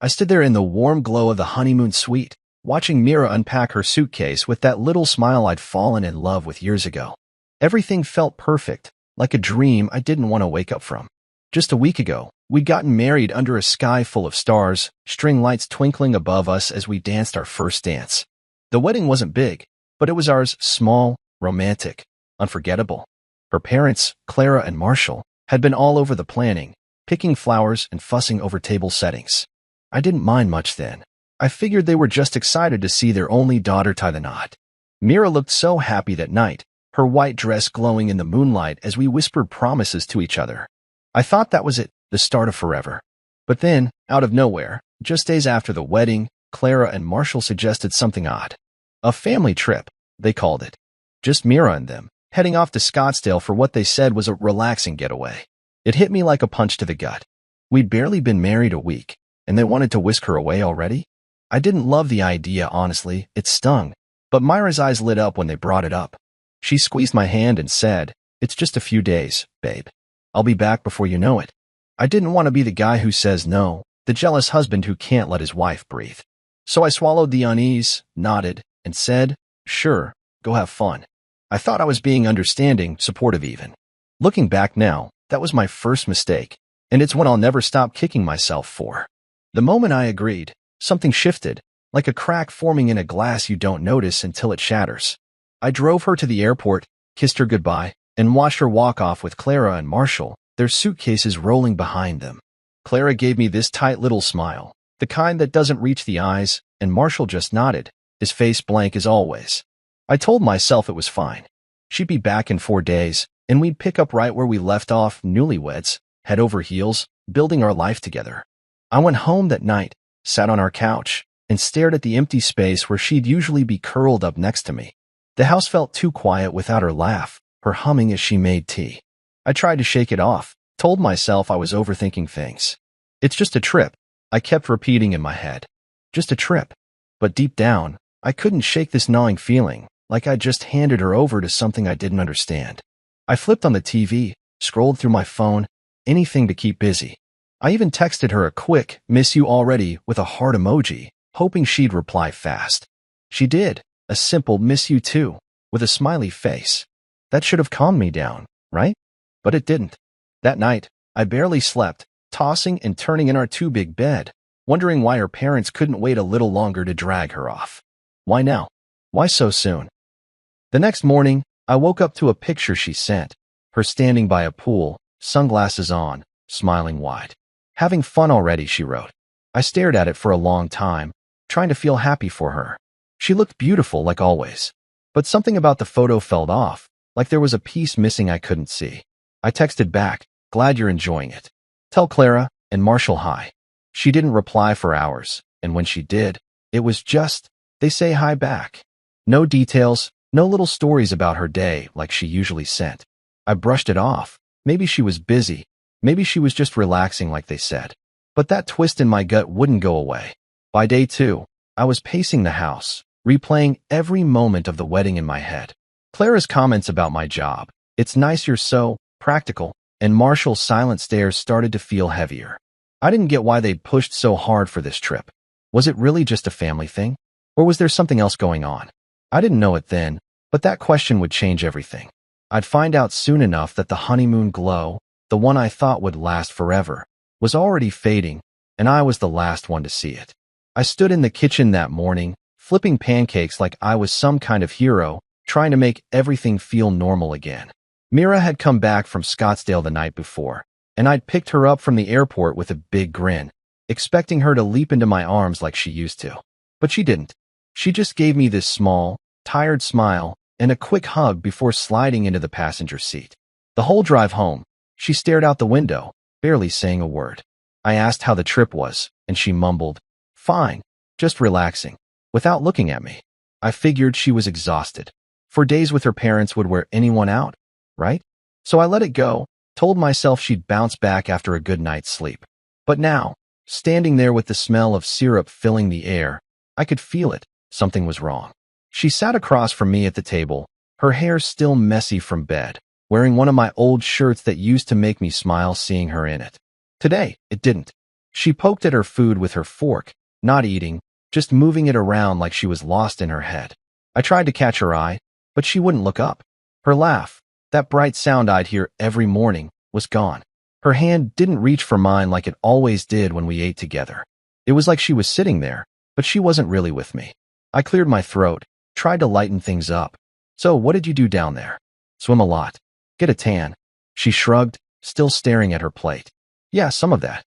I stood there in the warm glow of the honeymoon suite, watching Mira unpack her suitcase with that little smile I'd fallen in love with years ago. Everything felt perfect, like a dream I didn't want to wake up from. Just a week ago, we'd gotten married under a sky full of stars, string lights twinkling above us as we danced our first dance. The wedding wasn't big, but it was ours, small, romantic, unforgettable. Her parents, Clara and Marshall, had been all over the planning, picking flowers and fussing over table settings. I didn't mind much then. I figured they were just excited to see their only daughter tie the knot. Mira looked so happy that night, her white dress glowing in the moonlight as we whispered promises to each other. I thought that was it, the start of forever. But then, out of nowhere, just days after the wedding, Clara and Marshall suggested something odd. A family trip, they called it. Just Mira and them, heading off to Scottsdale for what they said was a relaxing getaway. It hit me like a punch to the gut. We'd barely been married a week, and they wanted to whisk her away already? I didn't love the idea, honestly. It stung. But Myra's eyes lit up when they brought it up. She squeezed my hand and said, "It's just a few days, babe. I'll be back before you know it." I didn't want to be the guy who says no, the jealous husband who can't let his wife breathe. So I swallowed the unease, nodded, and said, "Sure, go have fun." I thought I was being understanding, supportive even. Looking back now, that was my first mistake, and it's one I'll never stop kicking myself for. The moment I agreed, something shifted, like a crack forming in a glass you don't notice until it shatters. I drove her to the airport, kissed her goodbye, and watched her walk off with Clara and Marshall, their suitcases rolling behind them. Clara gave me this tight little smile, the kind that doesn't reach the eyes, and Marshall just nodded, his face blank as always. I told myself it was fine. She'd be back in 4 days, and we'd pick up right where we left off, newlyweds, head over heels, building our life together. I went home that night, sat on our couch, and stared at the empty space where she'd usually be curled up next to me. The house felt too quiet without her laugh, her humming as she made tea. I tried to shake it off, told myself I was overthinking things. "It's just a trip," I kept repeating in my head. Just a trip. But deep down, I couldn't shake this gnawing feeling, like I'd just handed her over to something I didn't understand. I flipped on the TV, scrolled through my phone, anything to keep busy. I even texted her a quick, "Miss you already," with a heart emoji, hoping she'd reply fast. She did, a simple "miss you too," with a smiley face. That should have calmed me down, right? But it didn't. That night, I barely slept, tossing and turning in our too-big bed, wondering why her parents couldn't wait a little longer to drag her off. Why now? Why so soon? The next morning, I woke up to a picture she sent, her standing by a pool, sunglasses on, smiling wide. "Having fun already," she wrote. I stared at it for a long time, trying to feel happy for her. She looked beautiful like always. But something about the photo felt off, like there was a piece missing I couldn't see. I texted back, "Glad you're enjoying it. Tell Clara and Marshall hi." She didn't reply for hours, and when she did, it was just, "They say hi back." No details, no little stories about her day like she usually sent. I brushed it off. Maybe she was busy. Maybe she was just relaxing like they said. But that twist in my gut wouldn't go away. By day 2, I was pacing the house, replaying every moment of the wedding in my head. Clara's comments about my job, "It's nice you're so practical," and Marshall's silent stares started to feel heavier. I didn't get why they'd pushed so hard for this trip. Was it really just a family thing? Or was there something else going on? I didn't know it then, but that question would change everything. I'd find out soon enough that the honeymoon glow, the one I thought would last forever, was already fading, and I was the last one to see it. I stood in the kitchen that morning, flipping pancakes like I was some kind of hero, trying to make everything feel normal again. Mira had come back from Scottsdale the night before, and I'd picked her up from the airport with a big grin, expecting her to leap into my arms like she used to. But she didn't. She just gave me this small, tired smile and a quick hug before sliding into the passenger seat. The whole drive home, she stared out the window, barely saying a word. I asked how the trip was, and she mumbled, "Fine, just relaxing," without looking at me. I figured she was exhausted. 4 days with her parents would wear anyone out, right? So I let it go, told myself she'd bounce back after a good night's sleep. But now, standing there with the smell of syrup filling the air, I could feel it. Something was wrong. She sat across from me at the table, her hair still messy from bed, wearing one of my old shirts that used to make me smile seeing her in it. Today, it didn't. She poked at her food with her fork, not eating, just moving it around like she was lost in her head. I tried to catch her eye, but she wouldn't look up. Her laugh, that bright sound I'd hear every morning, was gone. Her hand didn't reach for mine like it always did when we ate together. It was like she was sitting there, but she wasn't really with me. I cleared my throat, tried to lighten things up. So what did you do down there? Swim a lot. Get a tan. She shrugged, still staring at her plate. Yeah, some of that.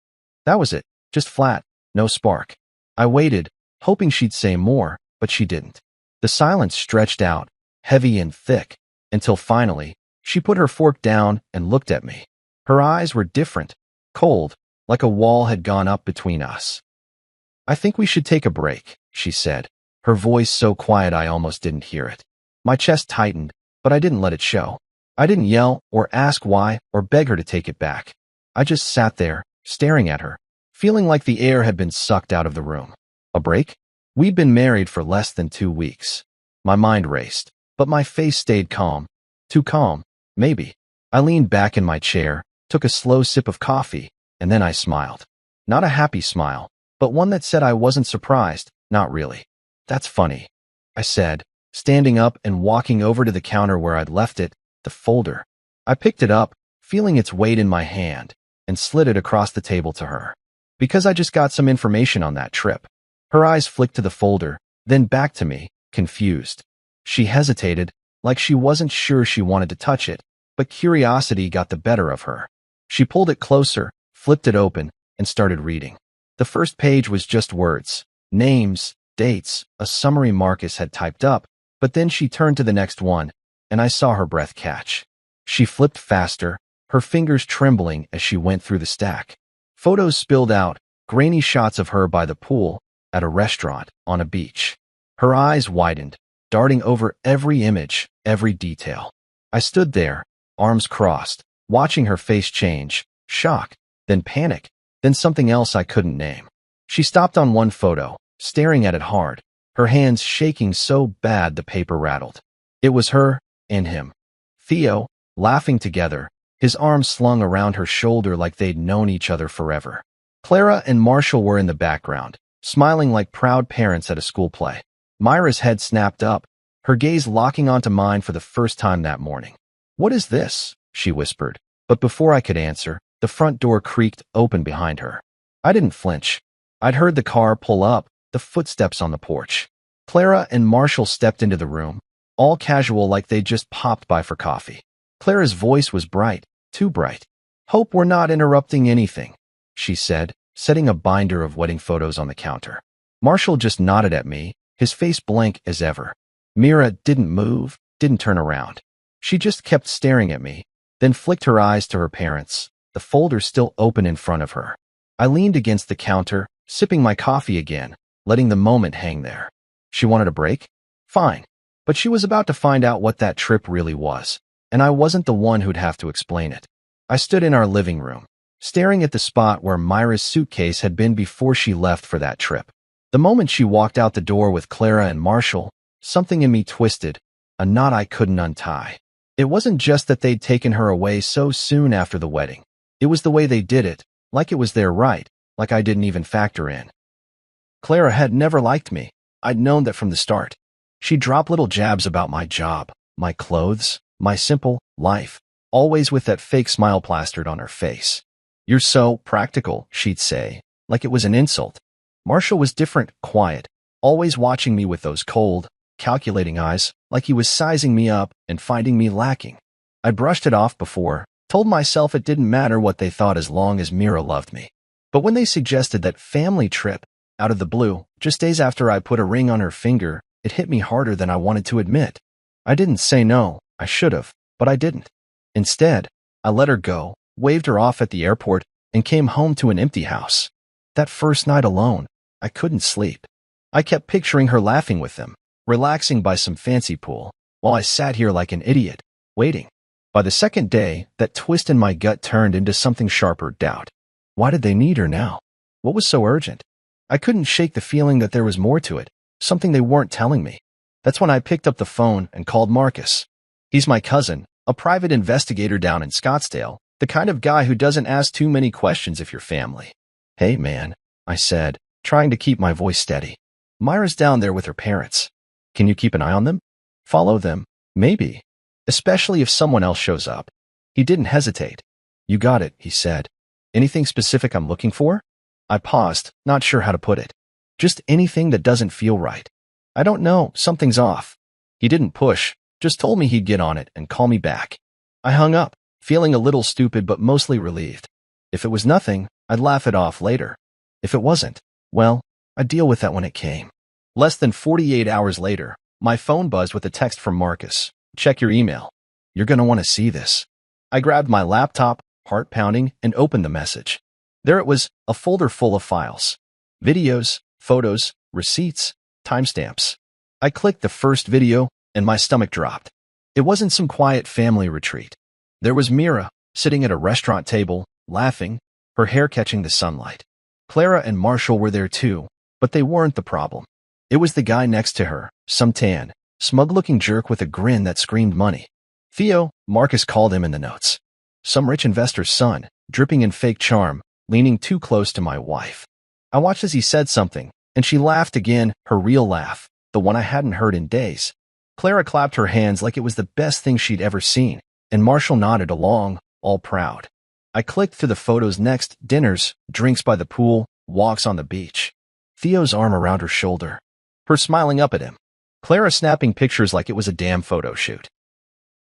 That was it. Just flat. No spark. I waited, hoping she'd say more, but she didn't. The silence stretched out, heavy and thick, until finally, she put her fork down and looked at me. Her eyes were different, cold, like a wall had gone up between us. I think we should take a break, she said, her voice so quiet I almost didn't hear it. My chest tightened, but I didn't let it show. I didn't yell or ask why or beg her to take it back. I just sat there, staring at her, feeling like the air had been sucked out of the room. A break? We'd been married for less than 2 weeks. My mind raced, but my face stayed calm. Too calm, maybe. I leaned back in my chair, took a slow sip of coffee, and then I smiled. Not a happy smile, but one that said I wasn't surprised, not really. That's funny, I said, standing up and walking over to the counter where I'd left it, the folder. I picked it up, feeling its weight in my hand, and slid it across the table to her. Because I just got some information on that trip. Her eyes flicked to the folder, then back to me, confused. She hesitated, like she wasn't sure she wanted to touch it, but curiosity got the better of her. She pulled it closer, flipped it open, and started reading. The first page was just words, names, dates, a summary Marcus had typed up, but then she turned to the next one, and I saw her breath catch. She flipped faster, her fingers trembling as she went through the stack. Photos spilled out, grainy shots of her by the pool, at a restaurant, on a beach. Her eyes widened, darting over every image, every detail. I stood there, arms crossed, watching her face change, shock, then panic, then something else I couldn't name. She stopped on one photo, staring at it hard, her hands shaking so bad the paper rattled. It was her and him. Theo, laughing together, his arms slung around her shoulder like they'd known each other forever. Clara and Marshall were in the background, smiling like proud parents at a school play. Myra's head snapped up, her gaze locking onto mine for the first time that morning. "What is this?" she whispered, but before I could answer, the front door creaked open behind her. I didn't flinch. I'd heard the car pull up, the footsteps on the porch. Clara and Marshall stepped into the room, all casual like they'd just popped by for coffee. Clara's voice was bright, too bright. "Hope we're not interrupting anything," she said, setting a binder of wedding photos on the counter. Marshall just nodded at me, his face blank as ever. Mira didn't move, didn't turn around. She just kept staring at me, then flicked her eyes to her parents, the folder still open in front of her. I leaned against the counter, sipping my coffee again, letting the moment hang there. She wanted a break? Fine. But she was about to find out what that trip really was, and I wasn't the one who'd have to explain it. I stood in our living room, staring at the spot where Myra's suitcase had been before she left for that trip. The moment she walked out the door with Clara and Marshall, something in me twisted, a knot I couldn't untie. It wasn't just that they'd taken her away so soon after the wedding. It was the way they did it, like it was their right, like I didn't even factor in. Clara had never liked me. I'd known that from the start. She'd drop little jabs about my job, my clothes, my simple life, always with that fake smile plastered on her face. "You're so practical," she'd say, like it was an insult. Marshall was different, quiet, always watching me with those cold, calculating eyes, like he was sizing me up and finding me lacking. I brushed it off before, told myself it didn't matter what they thought as long as Mira loved me. But when they suggested that family trip, out of the blue, just days after I put a ring on her finger, it hit me harder than I wanted to admit. I didn't say no, I should have, but I didn't. Instead, I let her go, waved her off at the airport, and came home to an empty house. That first night alone, I couldn't sleep. I kept picturing her laughing with them, relaxing by some fancy pool, while I sat here like an idiot, waiting. By the second day, that twist in my gut turned into something sharper, doubt. Why did they need her now? What was so urgent? I couldn't shake the feeling that there was more to it, something they weren't telling me. That's when I picked up the phone and called Marcus. He's my cousin, a private investigator down in Scottsdale, the kind of guy who doesn't ask too many questions if you're family. Hey, man, I said, trying to keep my voice steady. Myra's down there with her parents. Can you keep an eye on them? Follow them? Maybe. Especially if someone else shows up. He didn't hesitate. You got it, he said. Anything specific I'm looking for? I paused, not sure how to put it. Just anything that doesn't feel right. I don't know, something's off. He didn't push, just told me he'd get on it and call me back. I hung up, feeling a little stupid but mostly relieved. If it was nothing, I'd laugh it off later. If it wasn't, well, I'd deal with that when it came. Less than 48 hours later, my phone buzzed with a text from Marcus. Check your email. You're gonna want to see this. I grabbed my laptop, heart pounding, and opened the message. There it was, a folder full of files. Videos, photos, receipts, timestamps. I clicked the first video, and my stomach dropped. It wasn't some quiet family retreat. There was Mira, sitting at a restaurant table, laughing, her hair catching the sunlight. Clara and Marshall were there too, but they weren't the problem. It was the guy next to her, some tan, smug-looking jerk with a grin that screamed money. Theo, Marcus called him in the notes. Some rich investor's son, dripping in fake charm, leaning too close to my wife. I watched as he said something, and she laughed again, her real laugh, the one I hadn't heard in days. Clara clapped her hands like it was the best thing she'd ever seen, and Marshall nodded along, all proud. I clicked through the photos next, dinners, drinks by the pool, walks on the beach. Theo's arm around her shoulder. Her smiling up at him. Clara snapping pictures like it was a damn photo shoot.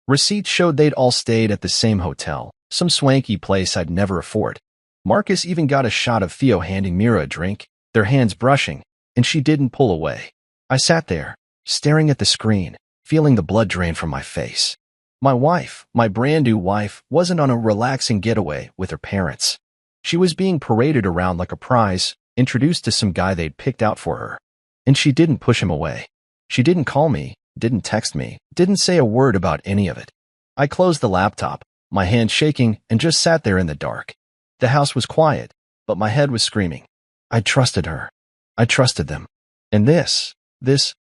Receipts showed they'd all stayed at the same hotel, some swanky place I'd never afford. Marcus even got a shot of Theo handing Mira a drink, their hands brushing, and she didn't pull away. I sat there, staring at the screen, feeling the blood drain from my face. My wife, my brand new wife, wasn't on a relaxing getaway with her parents. She was being paraded around like a prize, introduced to some guy they'd picked out for her. And she didn't push him away. She didn't call me, didn't text me, didn't say a word about any of it. I closed the laptop, my hand shaking, and just sat there in the dark. The house was quiet, but my head was screaming. I trusted her. I trusted them. And this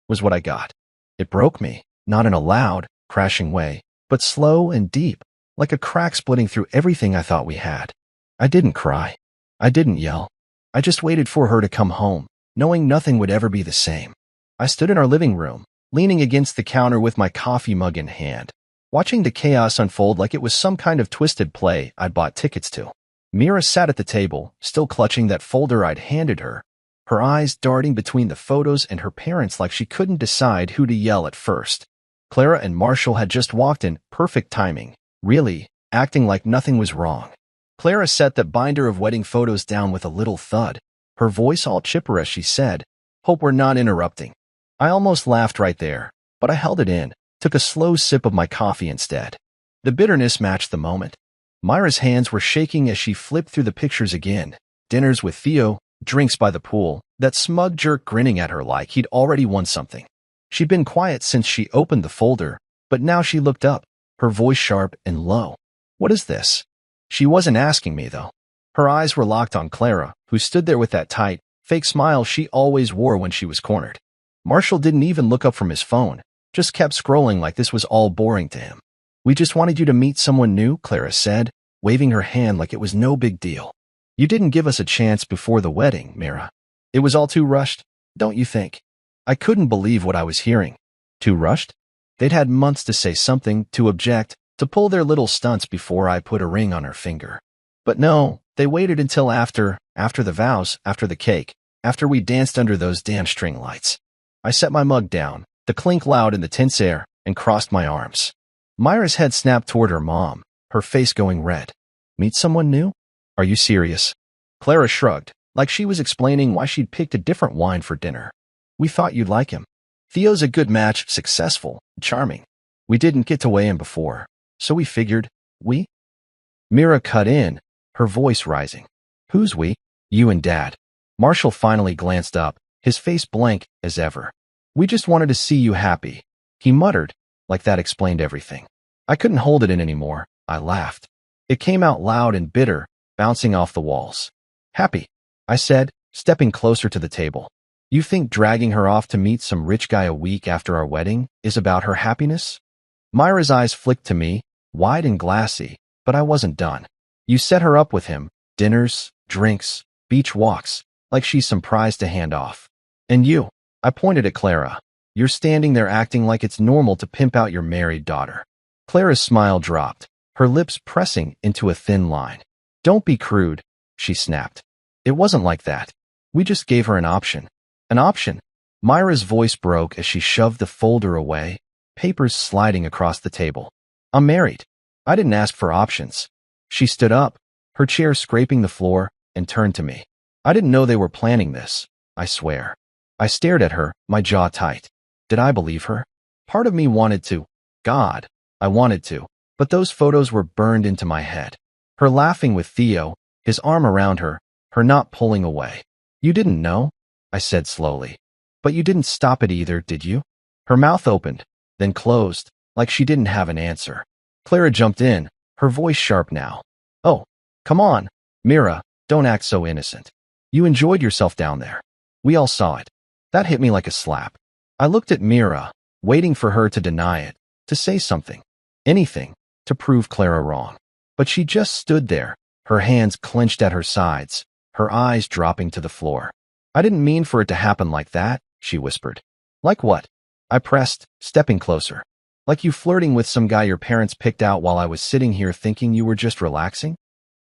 was what I got. It broke me, not in a loud, crashing way, but slow and deep, like a crack splitting through everything I thought we had. I didn't cry. I didn't yell. I just waited for her to come home, knowing nothing would ever be the same. I stood in our living room, leaning against the counter with my coffee mug in hand, watching the chaos unfold like it was some kind of twisted play I'd bought tickets to. Mira sat at the table, still clutching that folder I'd handed her, her eyes darting between the photos and her parents like she couldn't decide who to yell at first. Clara and Marshall had just walked in, perfect timing, really, acting like nothing was wrong. Clara set that binder of wedding photos down with a little thud, her voice all chipper as she said, "Hope we're not interrupting." I almost laughed right there, but I held it in, took a slow sip of my coffee instead. The bitterness matched the moment. Myra's hands were shaking as she flipped through the pictures again. Dinners with Theo, drinks by the pool, that smug jerk grinning at her like he'd already won something. She'd been quiet since she opened the folder, but now she looked up, her voice sharp and low. "What is this?" She wasn't asking me, though. Her eyes were locked on Clara, who stood there with that tight, fake smile she always wore when she was cornered. Marshall didn't even look up from his phone, just kept scrolling like this was all boring to him. "We just wanted you to meet someone new," Clara said, waving her hand like it was no big deal. "You didn't give us a chance before the wedding, Mira. It was all too rushed, don't you think?" I couldn't believe what I was hearing. Too rushed? They'd had months to say something, to object, to pull their little stunts before I put a ring on her finger. But no, they waited until after the vows, after the cake, after we danced under those damn string lights. I set my mug down, the clink loud in the tense air, and crossed my arms. Myra's head snapped toward her mom, her face going red. "Meet someone new? Are you serious?" Clara shrugged, like she was explaining why she'd picked a different wine for dinner. "We thought you'd like him. Theo's a good match, successful, charming. We didn't get to weigh him before, so we figured, we?" Mira cut in, her voice rising. "Who's we?" "You and Dad." Marshall finally glanced up, his face blank as ever. "We just wanted to see you happy," he muttered, like that explained everything. I couldn't hold it in anymore. I laughed. It came out loud and bitter, bouncing off the walls. "Happy," I said, stepping closer to the table. "You think dragging her off to meet some rich guy a week after our wedding is about her happiness?" Myra's eyes flicked to me, wide and glassy, but I wasn't done. "You set her up with him, dinners, drinks, beach walks, like she's some prize to hand off. And you, I pointed at Clara. You're standing there acting like it's normal to pimp out your married daughter. Clara's smile dropped, her lips pressing into a thin line. Don't be crude, she snapped. It wasn't like that. We just gave her an option. An option? Myra's voice broke as she shoved the folder away, papers sliding across the table. I'm married. I didn't ask for options. She stood up, her chair scraping the floor, and turned to me. I didn't know they were planning this, I swear. I stared at her, my jaw tight. Did I believe her? Part of me wanted to. God, I wanted to. But those photos were burned into my head. Her laughing with Theo, his arm around her, her not pulling away. You didn't know? I said slowly. But you didn't stop it either, did you? Her mouth opened, then closed, like she didn't have an answer. Clara jumped in, her voice sharp now. Oh, come on, Mira, don't act so innocent. You enjoyed yourself down there. We all saw it. That hit me like a slap. I looked at Mira, waiting for her to deny it, to say something, anything, to prove Clara wrong. But she just stood there, her hands clenched at her sides, her eyes dropping to the floor. I didn't mean for it to happen like that, she whispered. Like what? I pressed, stepping closer. Like you flirting with some guy your parents picked out while I was sitting here thinking you were just relaxing?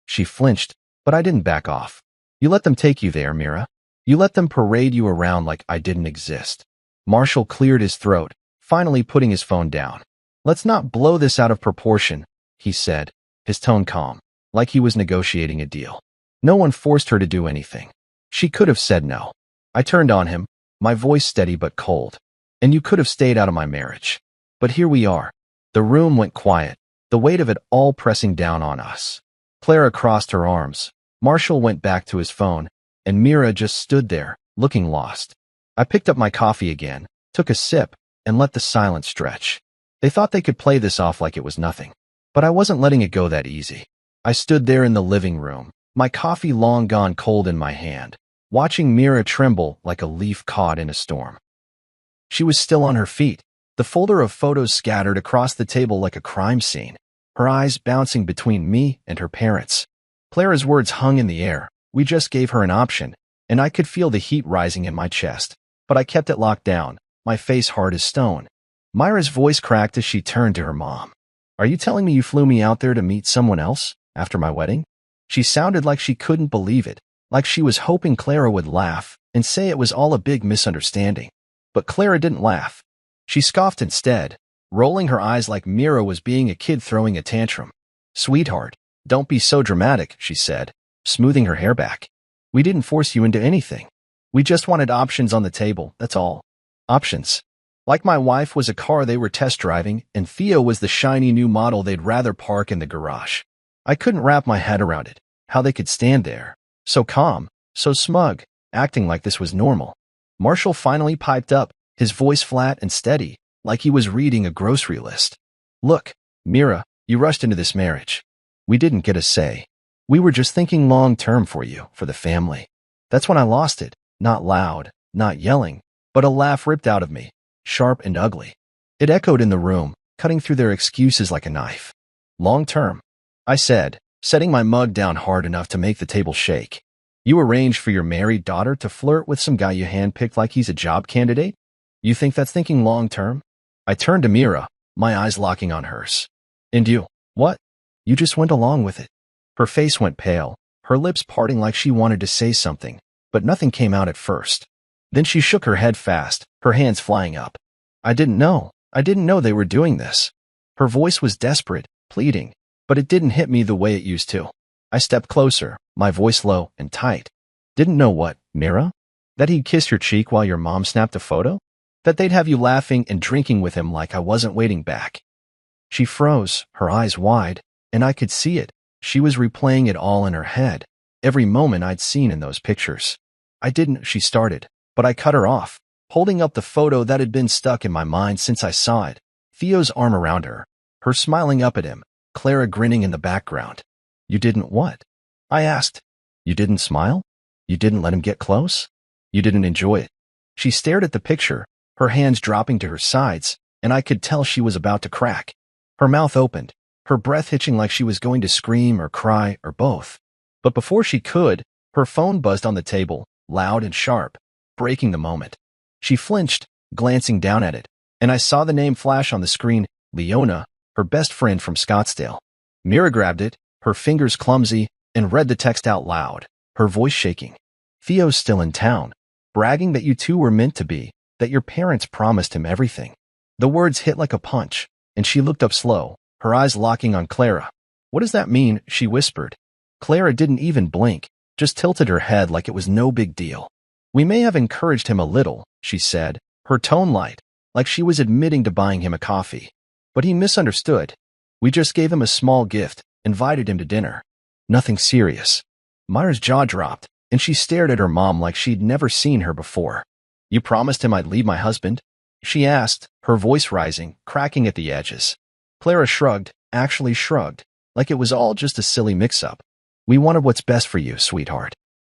She flinched, but I didn't back off. You let them take you there, Mira. You let them parade you around like I didn't exist. Marshall cleared his throat, finally putting his phone down. Let's not blow this out of proportion, he said, his tone calm, like he was negotiating a deal. No one forced her to do anything. She could have said no. I turned on him, my voice steady but cold. And you could have stayed out of my marriage. But here we are. The room went quiet, the weight of it all pressing down on us. Clara crossed her arms. Marshall went back to his phone, and Mira just stood there, looking lost. I picked up my coffee again, took a sip, and let the silence stretch. They thought they could play this off like it was nothing. But I wasn't letting it go that easy. I stood there in the living room, my coffee long gone cold in my hand, watching Mira tremble like a leaf caught in a storm. She was still on her feet, the folder of photos scattered across the table like a crime scene, her eyes bouncing between me and her parents. Clara's words hung in the air. We just gave her an option, and I could feel the heat rising in my chest. But I kept it locked down, my face hard as stone. Myra's voice cracked as she turned to her mom. Are you telling me you flew me out there to meet someone else after my wedding? She sounded like she couldn't believe it, like she was hoping Clara would laugh and say it was all a big misunderstanding. But Clara didn't laugh. She scoffed instead, rolling her eyes like Mira was being a kid throwing a tantrum. Sweetheart, don't be so dramatic, she said, smoothing her hair back. We didn't force you into anything. We just wanted options on the table, that's all. Options. Like my wife was a car they were test driving, and Theo was the shiny new model they'd rather park in the garage. I couldn't wrap my head around it, how they could stand there, so calm, so smug, acting like this was normal. Marshall finally piped up, his voice flat and steady, like he was reading a grocery list. Look, Mira, you rushed into this marriage. We didn't get a say. We were just thinking long-term for you, for the family. That's when I lost it, not loud, not yelling, but a laugh ripped out of me, sharp and ugly. It echoed in the room, cutting through their excuses like a knife. Long-term, I said, setting my mug down hard enough to make the table shake. You arranged for your married daughter to flirt with some guy you handpicked like he's a job candidate? You think that's thinking long-term? I turned to Mira, my eyes locking on hers. And you, what? You just went along with it. Her face went pale, her lips parting like she wanted to say something, but nothing came out at first. Then she shook her head fast, her hands flying up. I didn't know they were doing this. Her voice was desperate, pleading, but it didn't hit me the way it used to. I stepped closer, my voice low and tight. Didn't know what, Mira? That he'd kiss your cheek while your mom snapped a photo? That they'd have you laughing and drinking with him like I wasn't waiting back? She froze, her eyes wide, and I could see it. She was replaying it all in her head, every moment I'd seen in those pictures. I didn't, she started, but I cut her off, holding up the photo that had been stuck in my mind since I saw it. Theo's arm around her, her smiling up at him, Clara grinning in the background. You didn't what? I asked. You didn't smile? You didn't let him get close? You didn't enjoy it? She stared at the picture, her hands dropping to her sides, and I could tell she was about to crack. Her mouth opened, her breath hitching like she was going to scream or cry or both. But before she could, Her phone buzzed on the table, loud and sharp, breaking the moment. She flinched, glancing down at it, and I saw the name flash on the screen, Leona, her best friend from Scottsdale. Mira grabbed it, her fingers clumsy, and read the text out loud, her voice shaking. Theo's still in town, bragging that you two were meant to be, that your parents promised him everything. The words hit like a punch, and she looked up slow, her eyes locking on Clara. What does that mean? She whispered. Clara didn't even blink, just tilted her head like it was no big deal. We may have encouraged him a little, she said, her tone light, like she was admitting to buying him a coffee. But he misunderstood. We just gave him a small gift, invited him to dinner. Nothing serious. Myra's jaw dropped, and she stared at her mom like she'd never seen her before. You promised him I'd leave my husband? She asked, her voice rising, cracking at the edges. Clara shrugged, actually shrugged, like it was all just a silly mix-up. We wanted what's best for you, sweetheart.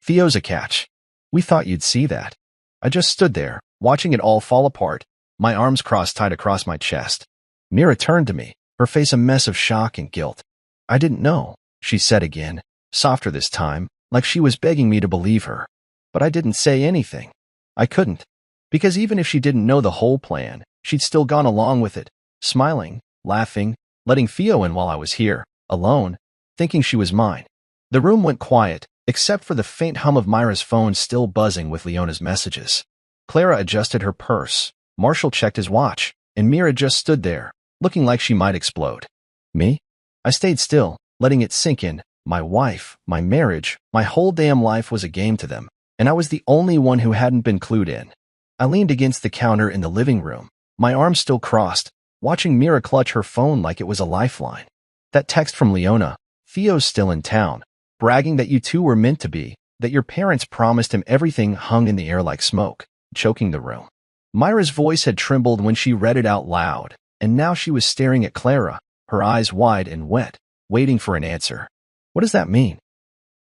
Theo's a catch. We thought you'd see that. I just stood there, watching it all fall apart, my arms crossed tight across my chest. Mira turned to me, her face a mess of shock and guilt. I didn't know, she said again, softer this time, like she was begging me to believe her. But I didn't say anything. I couldn't. Because even if she didn't know the whole plan, she'd still gone along with it, smiling, laughing, letting Theo in while I was here, alone, thinking she was mine. The room went quiet, except for the faint hum of Myra's phone still buzzing with Leona's messages. Clara adjusted her purse, Marshall checked his watch, and Mira just stood there, looking like she might explode. Me? I stayed still, letting it sink in. My wife, my marriage, my whole damn life was a game to them, and I was the only one who hadn't been clued in. I leaned against the counter in the living room, my arms still crossed, watching Mira clutch her phone like it was a lifeline. That text from Leona, Theo's still in town, bragging that you two were meant to be, that your parents promised him everything, hung in the air like smoke, choking the room. Myra's voice had trembled when she read it out loud, and now she was staring at Clara, her eyes wide and wet, waiting for an answer. What does that mean?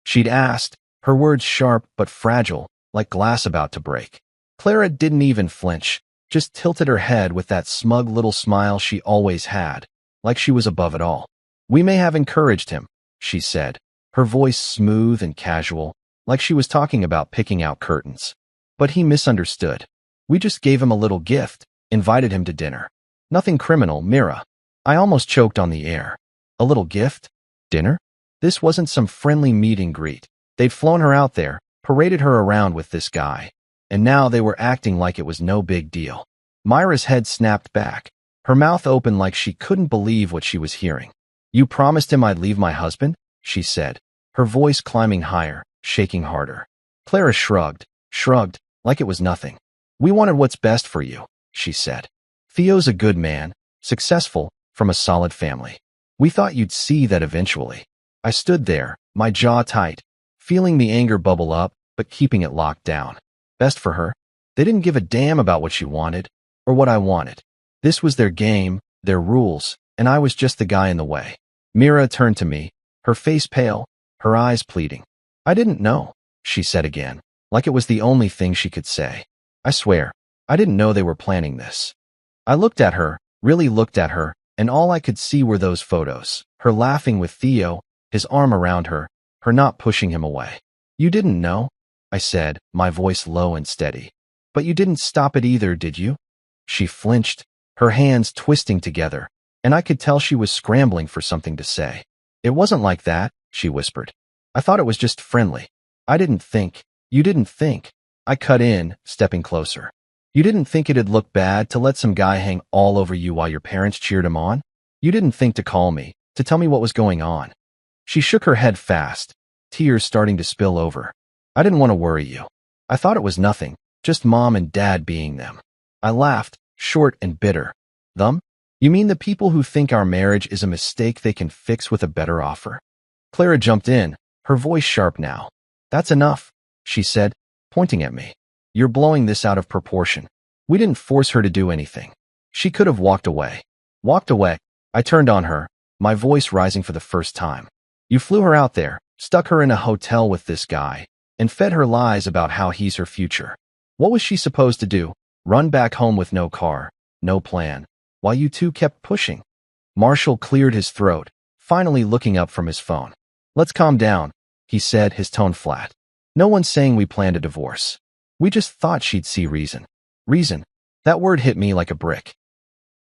She'd asked, her words sharp but fragile, like glass about to break. Clara didn't even flinch, just tilted her head with that smug little smile she always had, like she was above it all. We may have encouraged him, she said, her voice smooth and casual, like she was talking about picking out curtains. But he misunderstood. We just gave him a little gift, invited him to dinner. Nothing criminal, Mira. I almost choked on the air. A little gift? Dinner? This wasn't some friendly meet and greet. They'd flown her out there, paraded her around with this guy, and now they were acting like it was no big deal. Myra's head snapped back, her mouth open like she couldn't believe what she was hearing. You promised him I'd leave my husband? She said, her voice climbing higher, shaking harder. Clara shrugged, like it was nothing. We wanted what's best for you, she said. Theo's a good man, successful, from a solid family. We thought you'd see that eventually. I stood there, my jaw tight, feeling the anger bubble up, but keeping it locked down. Best for her? They didn't give a damn about what she wanted, or what I wanted. This was their game, their rules, and I was just the guy in the way. Mira turned to me, her face pale, her eyes pleading. I didn't know, she said again, like it was the only thing she could say. I swear, I didn't know they were planning this. I looked at her, really looked at her, and all I could see were those photos, her laughing with Theo, his arm around her, her not pushing him away. You didn't know? I said, my voice low and steady. But you didn't stop it either, did you? She flinched, her hands twisting together, and I could tell she was scrambling for something to say. It wasn't like that, she whispered. I thought it was just friendly. I didn't think. You didn't think. I cut in, stepping closer. You didn't think it'd look bad to let some guy hang all over you while your parents cheered him on? You didn't think to call me, to tell me what was going on. She shook her head fast, tears starting to spill over. I didn't want to worry you. I thought it was nothing, just mom and dad being them. I laughed, short and bitter. Them? You mean the people who think our marriage is a mistake they can fix with a better offer? Clara jumped in, her voice sharp now. That's enough, she said, pointing at me. You're blowing this out of proportion. We didn't force her to do anything. She could have walked away. Walked away. I turned on her, my voice rising for the first time. You flew her out there, stuck her in a hotel with this guy, and fed her lies about how he's her future. What was she supposed to do? Run back home with no car, no plan, while you two kept pushing? Marshall cleared his throat, finally looking up from his phone. Let's calm down, he said, his tone flat. No one's saying we planned a divorce. We just thought she'd see reason. Reason. That word hit me like a brick.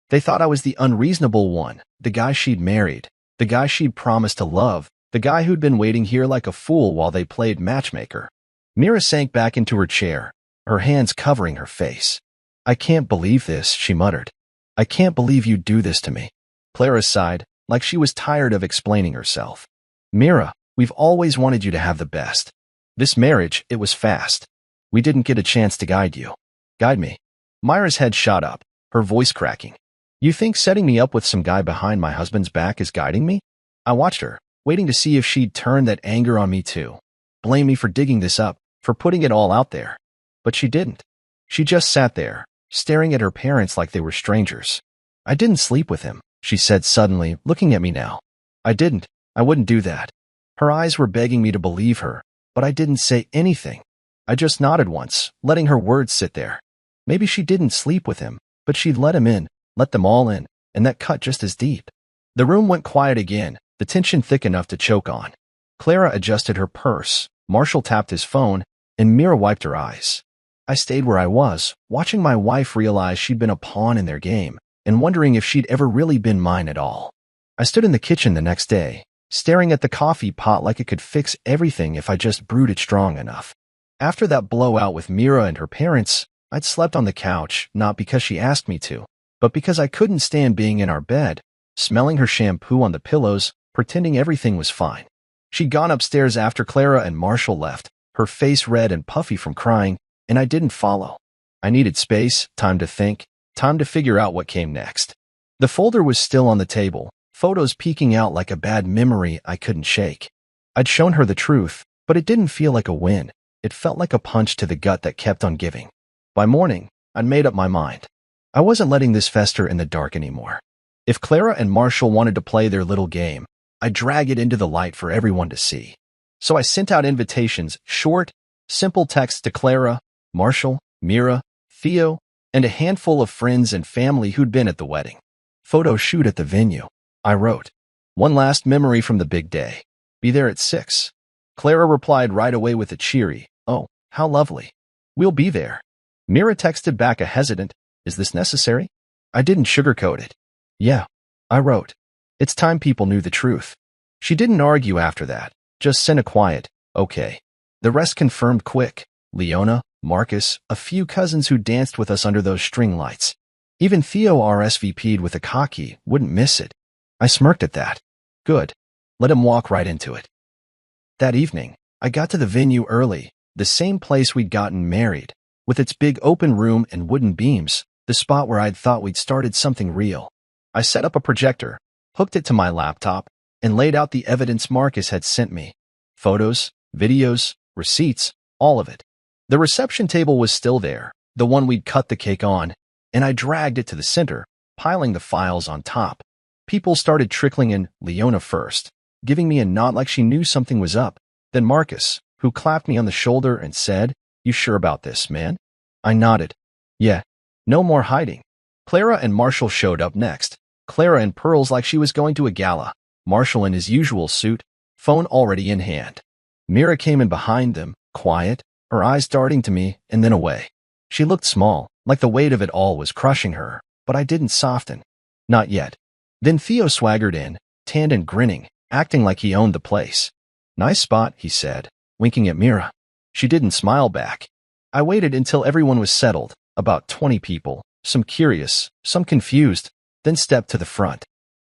They thought I was the unreasonable one, the guy she'd married, the guy she'd promised to love, the guy who'd been waiting here like a fool while they played matchmaker. Mira sank back into her chair, her hands covering her face. I can't believe this, she muttered. I can't believe you'd do this to me. Clara sighed, like she was tired of explaining herself. Mira, we've always wanted you to have the best. This marriage, it was fast. We didn't get a chance to guide you. Guide me. Myra's head shot up, her voice cracking. You think setting me up with some guy behind my husband's back is guiding me? I watched her, waiting to see if she'd turn that anger on me too. Blame me for digging this up, for putting it all out there. But she didn't. She just sat there, staring at her parents like they were strangers. I didn't sleep with him, she said suddenly, looking at me now. I didn't. I wouldn't do that. Her eyes were begging me to believe her, but I didn't say anything. I just nodded once, letting her words sit there. Maybe she didn't sleep with him, but she'd let him in, let them all in, and that cut just as deep. The room went quiet again, the tension thick enough to choke on. Clara adjusted her purse, Marshall tapped his phone, and Mira wiped her eyes. I stayed where I was, watching my wife realize she'd been a pawn in their game, and wondering if she'd ever really been mine at all. I stood in the kitchen the next day, staring at the coffee pot like it could fix everything if I just brewed it strong enough. After that blowout with Mira and her parents, I'd slept on the couch, not because she asked me to, but because I couldn't stand being in our bed, smelling her shampoo on the pillows, pretending everything was fine. She'd gone upstairs after Clara and Marshall left, her face red and puffy from crying, and I didn't follow. I needed space, time to think, time to figure out what came next. The folder was still on the table, photos peeking out like a bad memory I couldn't shake. I'd shown her the truth, but it didn't feel like a win. It felt like a punch to the gut that kept on giving. By morning, I'd made up my mind. I wasn't letting this fester in the dark anymore. If Clara and Marshall wanted to play their little game, I'd drag it into the light for everyone to see. So I sent out invitations, short, simple texts to Clara, Marshall, Mira, Theo, and a handful of friends and family who'd been at the wedding. Photo shoot at the venue. I wrote, one last memory from the big day. Be there at 6. Clara replied right away with a cheery, oh, how lovely. We'll be there. Mira texted back a hesitant, is this necessary? I didn't sugarcoat it. Yeah, I wrote. It's time people knew the truth. She didn't argue after that, just sent a quiet, okay. The rest confirmed quick. Leona, Marcus, a few cousins who danced with us under those string lights. Even Theo RSVP'd with a cocky, wouldn't miss it. I smirked at that. Good. Let him walk right into it. That evening, I got to the venue early, the same place we'd gotten married, with its big open room and wooden beams, the spot where I'd thought we'd started something real. I set up a projector, hooked it to my laptop, and laid out the evidence Marcus had sent me. Photos, videos, receipts, all of it. The reception table was still there, the one we'd cut the cake on, and I dragged it to the center, piling the files on top. People started trickling in, Leona first, giving me a nod like she knew something was up, then Marcus, who clapped me on the shoulder and said, you sure about this, man? I nodded. Yeah, no more hiding. Clara and Marshall showed up next. Clara in pearls like she was going to a gala, Marshall in his usual suit, phone already in hand. Mira came in behind them, quiet, her eyes darting to me and then away. She looked small, like the weight of it all was crushing her, but I didn't soften. Not yet. Then Theo swaggered in, tanned and grinning, acting like he owned the place. Nice spot, he said, winking at Mira. She didn't smile back. I waited until everyone was settled, about 20 people, some curious, some confused, then stepped to the front.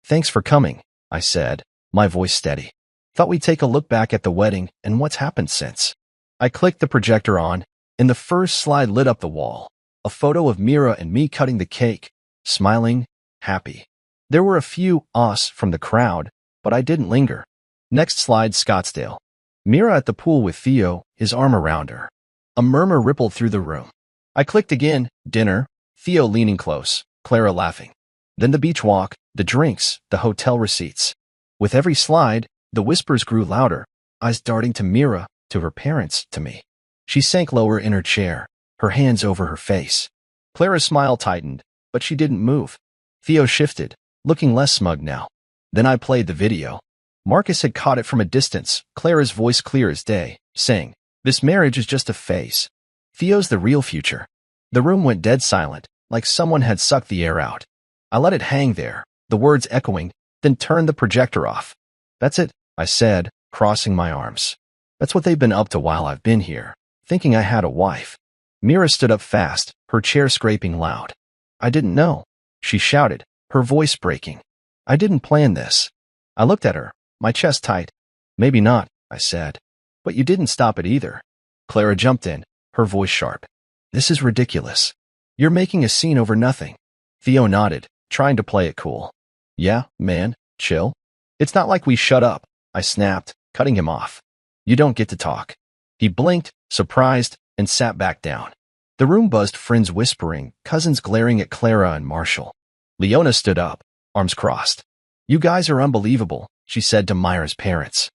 Thanks for coming, I said, my voice steady. Thought we'd take a look back at the wedding and what's happened since. I clicked the projector on, and the first slide lit up the wall. A photo of Mira and me cutting the cake, smiling, happy. There were a few us from the crowd, but I didn't linger. Next slide, Scottsdale. Mira at the pool with Theo, his arm around her. A murmur rippled through the room. I clicked again, dinner, Theo leaning close, Clara laughing. Then the beach walk, the drinks, the hotel receipts. With every slide, the whispers grew louder, eyes darting to Mira, to her parents, to me. She sank lower in her chair, her hands over her face. Clara's smile tightened, but she didn't move. Theo shifted, looking less smug now. Then I played the video. Marcus had caught it from a distance, Clara's voice clear as day, saying, This marriage is just a phase. Theo's the real future. The room went dead silent, like someone had sucked the air out. I let it hang there, the words echoing, then turned the projector off. That's it, I said, crossing my arms. That's what they've been up to while I've been here, thinking I had a wife. Mira stood up fast, her chair scraping loud. I didn't know, she shouted, her voice breaking. I didn't plan this. I looked at her, my chest tight. Maybe not, I said. But you didn't stop it either. Clara jumped in, her voice sharp. This is ridiculous. You're making a scene over nothing. Theo nodded, trying to play it cool. Yeah, man, chill. It's not like we shut up, I snapped, cutting him off. You don't get to talk. He blinked, surprised, and sat back down. The room buzzed, friends whispering, cousins glaring at Clara and Marshall. Leona stood up, arms crossed. You guys are unbelievable, she said to Myra's parents.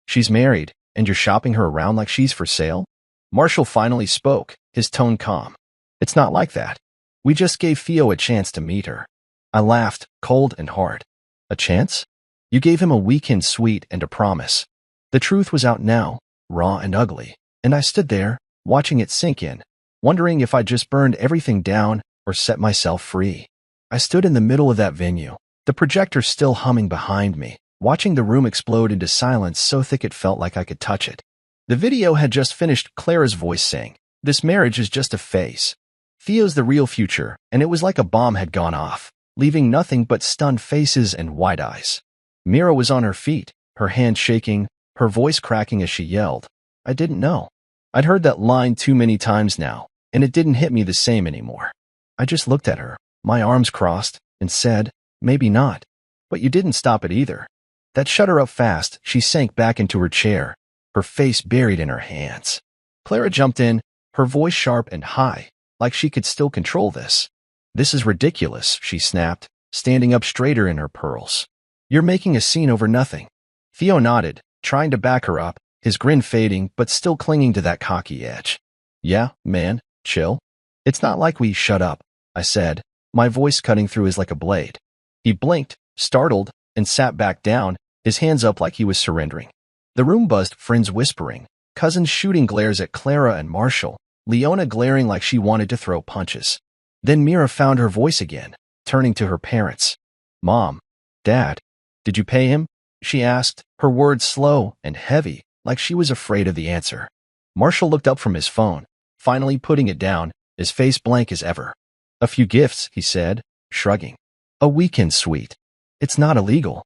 She's married, and you're shopping her around like she's for sale? Marshall finally spoke, his tone calm. It's not like that. We just gave Theo a chance to meet her. I laughed, cold and hard. A chance? You gave him a weekend suite and a promise. The truth was out now, raw and ugly, and I stood there, watching it sink in, wondering if I just burned everything down or set myself free. I stood in the middle of that venue, the projector still humming behind me, watching the room explode into silence so thick it felt like I could touch it. The video had just finished, Clara's voice saying, "This marriage is just a phase. Theo's the real future," and it was like a bomb had gone off, leaving nothing but stunned faces and wide eyes. Mira was on her feet, her hand shaking, her voice cracking as she yelled. I didn't know. I'd heard that line too many times now, and it didn't hit me the same anymore. I just looked at her, my arms crossed, and said, maybe not. But you didn't stop it either. That shut her up fast. She sank back into her chair, her face buried in her hands. Clara jumped in, her voice sharp and high, like she could still control this. This is ridiculous, she snapped, standing up straighter in her pearls. You're making a scene over nothing. Theo nodded, trying to back her up, his grin fading but still clinging to that cocky edge. Yeah, man, chill. It's not like we shut up, I said, my voice cutting through his like a blade. He blinked, startled, and sat back down, his hands up like he was surrendering. The room buzzed, friends whispering, cousins shooting glares at Clara and Marshall, Leona glaring like she wanted to throw punches. Then Mira found her voice again, turning to her parents. Mom, Dad, did you pay him? She asked, her words slow and heavy, like she was afraid of the answer. Marshall looked up from his phone, finally putting it down, his face blank as ever. A few gifts, he said, shrugging. A weekend suite. It's not illegal.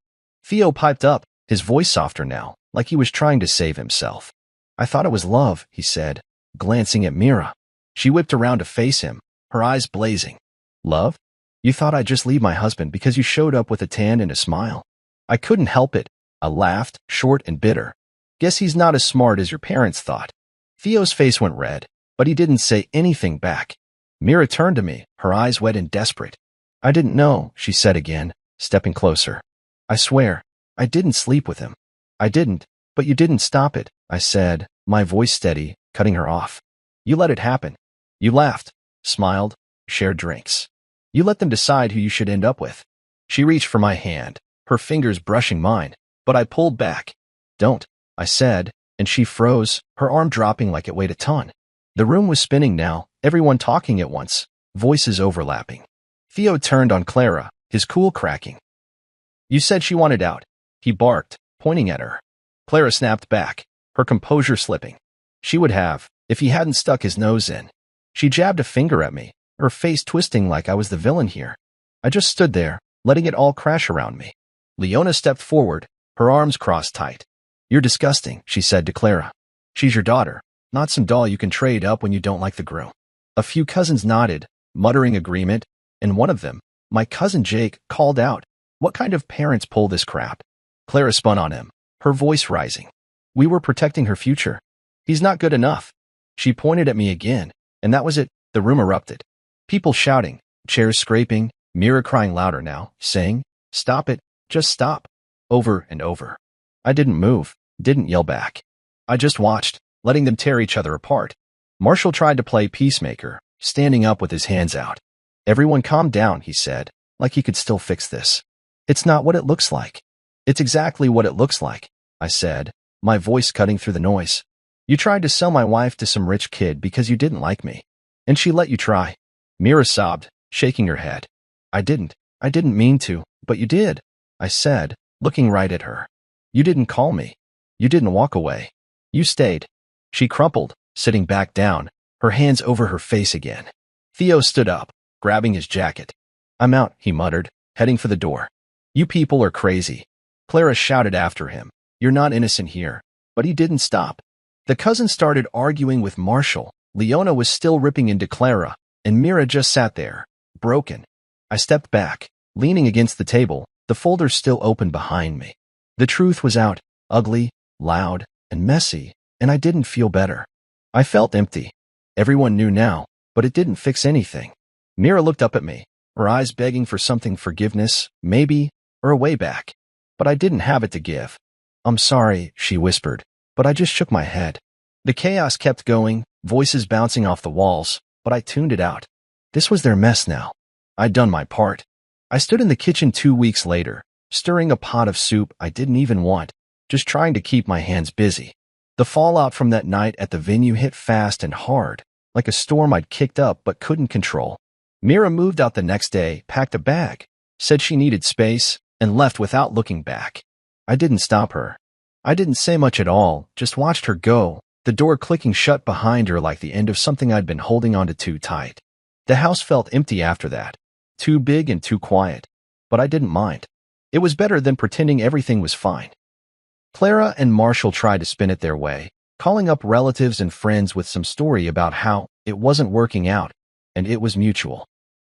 Theo piped up, his voice softer now, like he was trying to save himself. I thought it was love, he said, glancing at Mira. She whipped around to face him, her eyes blazing. Love? You thought I'd just leave my husband because you showed up with a tan and a smile? I couldn't help it. I laughed, short and bitter. Guess he's not as smart as your parents thought. Theo's face went red, but he didn't say anything back. Mira turned to me, her eyes wet and desperate. I didn't know, she said again, stepping closer. I swear, I didn't sleep with him. I didn't, but you didn't stop it, I said, my voice steady, cutting her off. You let it happen. You laughed, smiled, shared drinks. You let them decide who you should end up with. She reached for my hand, her fingers brushing mine, but I pulled back. Don't, I said, and she froze, her arm dropping like it weighed a ton. The room was spinning now, everyone talking at once, voices overlapping. Theo turned on Clara, his cool cracking. You said she wanted out, he barked, pointing at her. Clara snapped back, her composure slipping. She would have, if he hadn't stuck his nose in. She jabbed a finger at me, her face twisting like I was the villain here. I just stood there, letting it all crash around me. Leona stepped forward, her arms crossed tight. You're disgusting, she said to Clara. She's your daughter, not some doll you can trade up when you don't like the groom. A few cousins nodded, muttering agreement, and one of them, my cousin Jake, called out, what kind of parents pull this crap? Clara spun on him, her voice rising. We were protecting her future. He's not good enough. She pointed at me again, and that was it. The room erupted. People shouting, chairs scraping, Mira crying louder now, saying, stop it, just stop, over and over. I didn't move, didn't yell back. I just watched, letting them tear each other apart. Marshall tried to play peacemaker, standing up with his hands out. Everyone calm down, he said, like he could still fix this. It's not what it looks like. It's exactly what it looks like, I said, my voice cutting through the noise. You tried to sell my wife to some rich kid because you didn't like me. And she let you try. Mira sobbed, shaking her head. I didn't mean to, but you did, I said, looking right at her. You didn't call me. You didn't walk away. You stayed. She crumpled, sitting back down, her hands over her face again. Theo stood up, grabbing his jacket. I'm out, he muttered, heading for the door. You people are crazy. Clara shouted after him. You're not innocent here. But he didn't stop. The cousins started arguing with Marshall. Leona was still ripping into Clara, and Mira just sat there, broken. I stepped back, leaning against the table, the folder still open behind me. The truth was out, ugly, loud, and messy, and I didn't feel better. I felt empty. Everyone knew now, but it didn't fix anything. Mira looked up at me, her eyes begging for something, forgiveness, maybe, or a way back. But I didn't have it to give. I'm sorry, she whispered, but I just shook my head. The chaos kept going, voices bouncing off the walls, but I tuned it out. This was their mess now. I'd done my part. I stood in the kitchen 2 weeks later, stirring a pot of soup I didn't even want, just trying to keep my hands busy. The fallout from that night at the venue hit fast and hard, like a storm I'd kicked up but couldn't control. Mira moved out the next day, packed a bag, said she needed space, and left without looking back. I didn't stop her. I didn't say much at all, just watched her go, the door clicking shut behind her like the end of something I'd been holding onto too tight. The house felt empty after that, too big and too quiet, but I didn't mind. It was better than pretending everything was fine. Clara and Marshall tried to spin it their way, calling up relatives and friends with some story about how it wasn't working out, and it was mutual.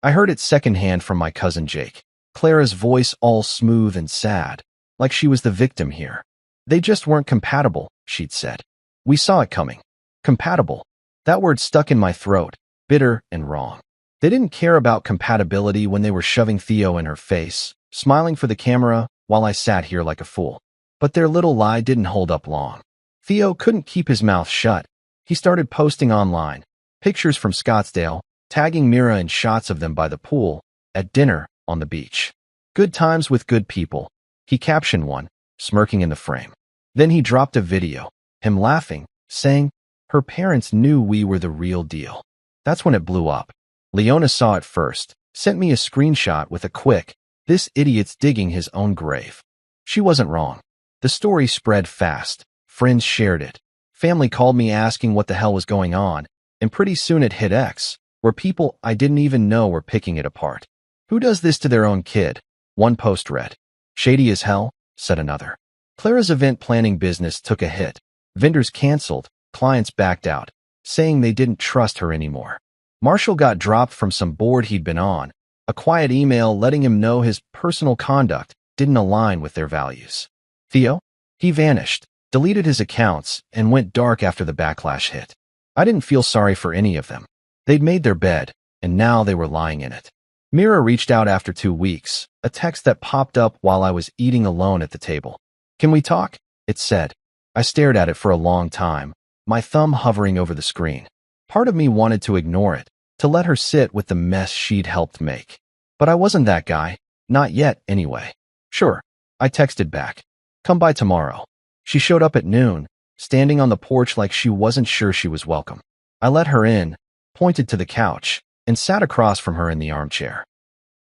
I heard it secondhand from my cousin Jake, Clara's voice all smooth and sad, like she was the victim here. They just weren't compatible, she'd said. We saw it coming. Compatible. That word stuck in my throat, bitter and wrong. They didn't care about compatibility when they were shoving Theo in her face, smiling for the camera while I sat here like a fool. But their little lie didn't hold up long. Theo couldn't keep his mouth shut. He started posting online, pictures from Scottsdale, tagging Mira in shots of them by the pool, at dinner, on the beach. Good times with good people. He captioned one, smirking in the frame. Then he dropped a video, him laughing, saying, her parents knew we were the real deal. That's when it blew up. Leona saw it first, sent me a screenshot with a quick, this idiot's digging his own grave. She wasn't wrong. The story spread fast. Friends shared it. Family called me asking what the hell was going on, and pretty soon it hit X, where people I didn't even know were picking it apart. Who does this to their own kid? One post read. Shady as hell, said another. Clara's event planning business took a hit. Vendors canceled, clients backed out, saying they didn't trust her anymore. Marshall got dropped from some board he'd been on, a quiet email letting him know his personal conduct didn't align with their values. Theo? He vanished, deleted his accounts, and went dark after the backlash hit. I didn't feel sorry for any of them. They'd made their bed, and now they were lying in it. Mira reached out after 2 weeks, a text that popped up while I was eating alone at the table. Can we talk? It said. I stared at it for a long time, my thumb hovering over the screen. Part of me wanted to ignore it, to let her sit with the mess she'd helped make. But I wasn't that guy. Not yet, anyway. Sure, I texted back. Come by tomorrow. She showed up at noon, standing on the porch like she wasn't sure she was welcome. I let her in, pointed to the couch, and sat across from her in the armchair.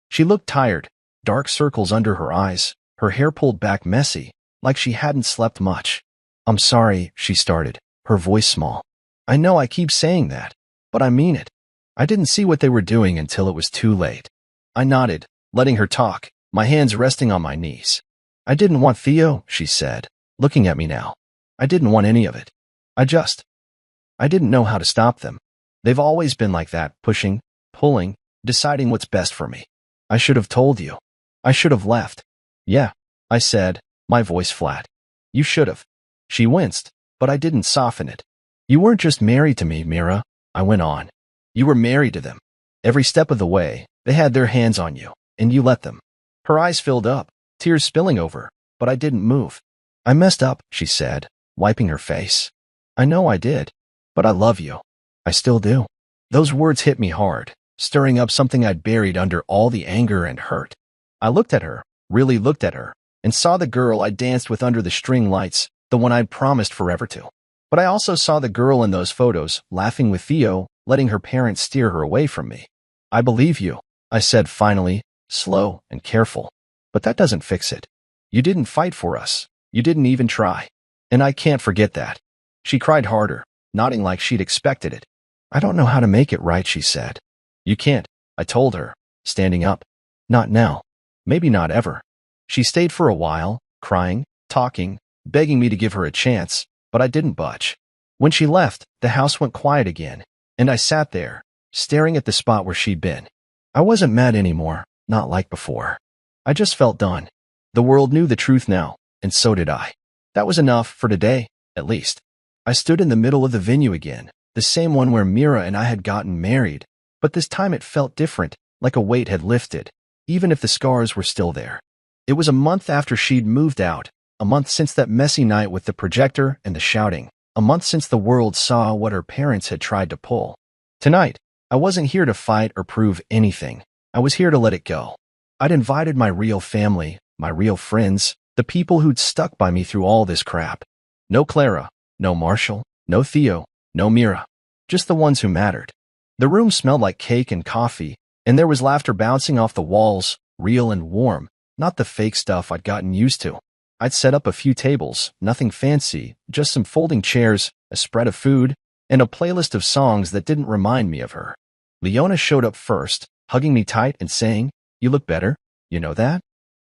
She looked tired, dark circles under her eyes, her hair pulled back messy, like she hadn't slept much. I'm sorry, she started, her voice small. I know I keep saying that, but I mean it. I didn't see what they were doing until it was too late. I nodded, letting her talk, my hands resting on my knees. I didn't want Theo, she said, looking at me now. I didn't want any of it. I didn't know how to stop them. They've always been like that, pushing, pulling, deciding what's best for me. I should have told you. I should have left. Yeah, I said, my voice flat. You should have. She winced, but I didn't soften it. You weren't just married to me, Mira, I went on. You were married to them. Every step of the way, they had their hands on you, and you let them. Her eyes filled up, tears spilling over, but I didn't move. I messed up, she said, wiping her face. I know I did, but I love you. I still do. Those words hit me hard, stirring up something I'd buried under all the anger and hurt. I looked at her, really looked at her, and saw the girl I danced with under the string lights, the one I'd promised forever to. But I also saw the girl in those photos, laughing with Theo, letting her parents steer her away from me. I believe you, I said finally, slow and careful. But that doesn't fix it. You didn't fight for us. You didn't even try. And I can't forget that. She cried harder, nodding like she'd expected it. I don't know how to make it right, she said. You can't, I told her, standing up. Not now. Maybe not ever. She stayed for a while, crying, talking, begging me to give her a chance, but I didn't budge. When she left, the house went quiet again, and I sat there, staring at the spot where she'd been. I wasn't mad anymore, not like before. I just felt done. The world knew the truth now, and so did I. That was enough for today, at least. I stood in the middle of the venue again, the same one where Mira and I had gotten married, but this time it felt different, like a weight had lifted, even if the scars were still there. It was a month after she'd moved out, a month since that messy night with the projector and the shouting, a month since the world saw what her parents had tried to pull. Tonight, I wasn't here to fight or prove anything. I was here to let it go. I'd invited my real family, my real friends, the people who'd stuck by me through all this crap. No Clara, no Marshall, no Theo, no Mira. Just the ones who mattered. The room smelled like cake and coffee, and there was laughter bouncing off the walls, real and warm, not the fake stuff I'd gotten used to. I'd set up a few tables, nothing fancy, just some folding chairs, a spread of food, and a playlist of songs that didn't remind me of her. Leona showed up first, hugging me tight and saying, "You look better, you know that?"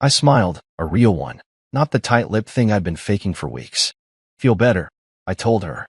I smiled, a real one, not the tight-lipped thing I'd been faking for weeks. "Feel better," I told her.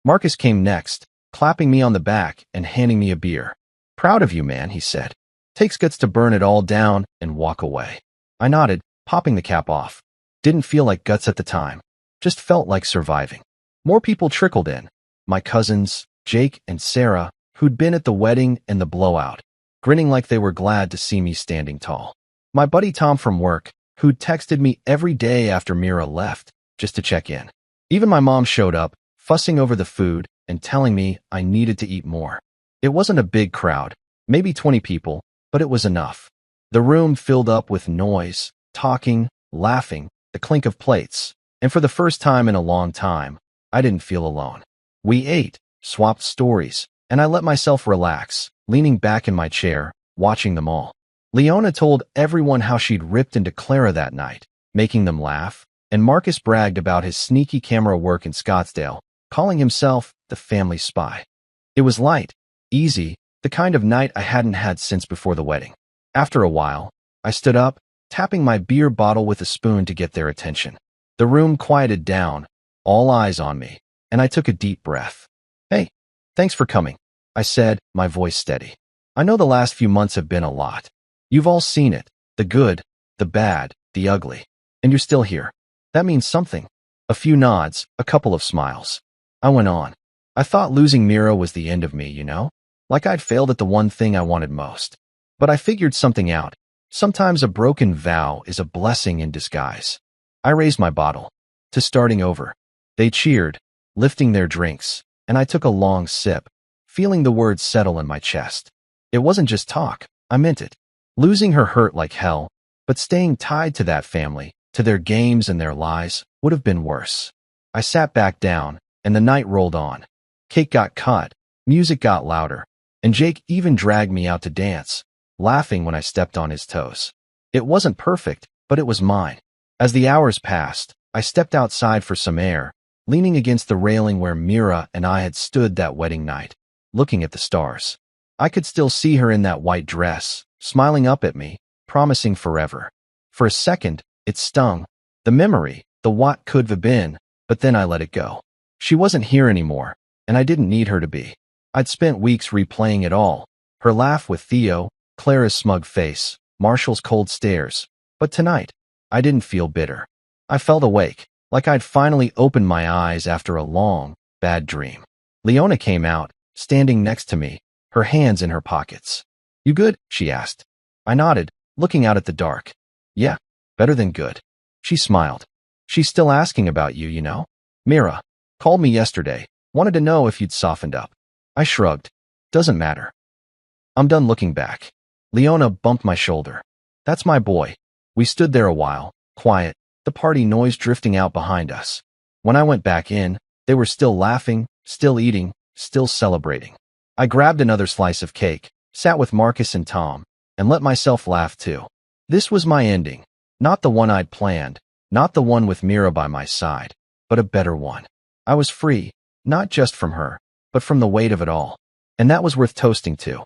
Marcus came next, clapping me on the back and handing me a beer. "Proud of you, man," he said. "Takes guts to burn it all down and walk away." I nodded, popping the cap off. Didn't feel like guts at the time. Just felt like surviving. More people trickled in. My cousins, Jake and Sarah, who'd been at the wedding and the blowout, grinning like they were glad to see me standing tall. My buddy Tom from work, who'd texted me every day after Mira left, just to check in. Even my mom showed up, fussing over the food and telling me I needed to eat more. It wasn't a big crowd, maybe 20 people, but it was enough. The room filled up with noise, talking, laughing, the clink of plates, and for the first time in a long time, I didn't feel alone. We ate, swapped stories, and I let myself relax, leaning back in my chair, watching them all. Leona told everyone how she'd ripped into Clara that night, making them laugh, and Marcus bragged about his sneaky camera work in Scottsdale, calling himself the family spy. It was light, easy, the kind of night I hadn't had since before the wedding. After a while, I stood up, tapping my beer bottle with a spoon to get their attention. The room quieted down, all eyes on me, and I took a deep breath. "Hey, thanks for coming," I said, my voice steady. "I know the last few months have been a lot. You've all seen it, the good, the bad, the ugly, and you're still here. That means something." A few nods, a couple of smiles. I went on. "I thought losing Mira was the end of me, you know? Like I'd failed at the one thing I wanted most. But I figured something out. Sometimes a broken vow is a blessing in disguise." I raised my bottle. To starting over. They cheered, lifting their drinks, and I took a long sip, feeling the words settle in my chest. It wasn't just talk, I meant it. Losing her hurt like hell, but staying tied to that family, to their games and their lies, would have been worse. I sat back down, and the night rolled on. Cake got cut, music got louder, and Jake even dragged me out to dance, laughing when I stepped on his toes. It wasn't perfect, but it was mine. As the hours passed, I stepped outside for some air, leaning against the railing where Mira and I had stood that wedding night, looking at the stars. I could still see her in that white dress, smiling up at me, promising forever. For a second, it stung. The memory, the what could have been, but then I let it go. She wasn't here anymore, and I didn't need her to be. I'd spent weeks replaying it all. Her laugh with Theo, Clara's smug face, Marshall's cold stares. But tonight, I didn't feel bitter. I felt awake, like I'd finally opened my eyes after a long, bad dream. Leona came out, standing next to me, her hands in her pockets. "You good?" she asked. I nodded, looking out at the dark. "Yeah, better than good." She smiled. "She's still asking about you, you know? Mira called me yesterday, wanted to know if you'd softened up." I shrugged. "Doesn't matter. I'm done looking back." Leona bumped my shoulder. "That's my boy." We stood there a while, quiet, the party noise drifting out behind us. When I went back in, They were still laughing, still eating, still celebrating. I grabbed another slice of cake, sat with Marcus and Tom, and let myself laugh too. This was my ending. Not the one I'd planned, not the one with Mira by my side, but a better one. I was free, not just from her, but from the weight of it all. And that was worth toasting to.